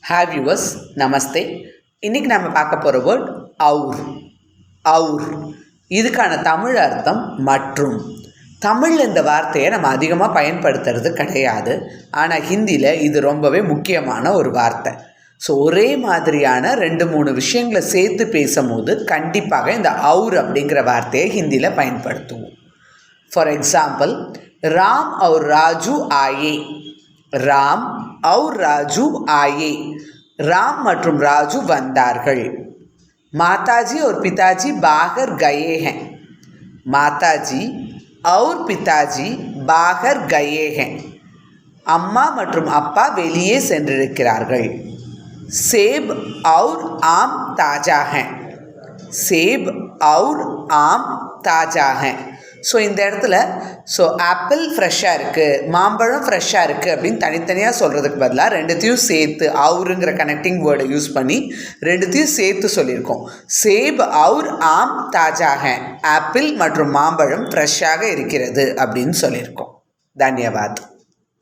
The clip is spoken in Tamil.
ஹாய் வியூவர்ஸ், நமஸ்தே. இன்றைக்கி நம்ம பார்க்க போகிற வேர்ட் அவுர். அவுர் இதுக்கான தமிழ் அர்த்தம் மற்றும். தமிழில் இந்த வார்த்தையை நம்ம அதிகமாக பயன்படுத்துறது கிடையாது, ஆனால் ஹிந்தியில் இது ரொம்பவே முக்கியமான ஒரு வார்த்தை. ஸோ ஒரே மாதிரியான 2-3 விஷயங்களை சேர்த்து பேசும்போது கண்டிப்பாக இந்த அவுர் அப்படிங்கிற வார்த்தையை ஹிந்தியில் பயன்படுத்துவோம். ஃபார் எக்ஸாம்பிள், ராம் और ராஜு ஆயே. ராம் और ராஜு ஆயே. ராம் மற்றும் ராஜு வந்தார்கள். மாதாஜி और पिताजी बाहर गए हैं. மாதாஜி और पिताजी बाहर गए हैं. அம்மா மற்றும் அப்பா வெளியே சென்றிருக்கிறார்கள். सेब और आम ताज़ा हैं. सेब और आम ताज़ा हैं. ஸோ இந்த இடத்துல ஆப்பிள் ஃப்ரெஷ்ஷாக இருக்குது, மாம்பழம் ஃப்ரெஷ்ஷாக இருக்குது அப்படின்னு தனித்தனியாக சொல்கிறதுக்கு பதிலாக ரெண்டுத்தையும் சேர்த்து அவுருங்கிற கனெக்டிங் வேர்டை யூஸ் பண்ணி ரெண்டுத்தையும் சேர்த்து சொல்லியிருக்கோம். சேப் அவுர் ஆம் தாஜாக, ஆப்பிள் மற்றும் மாம்பழம் ஃப்ரெஷ்ஷாக இருக்கிறது அப்படின்னு சொல்லியிருக்கோம். தன்யவாத்.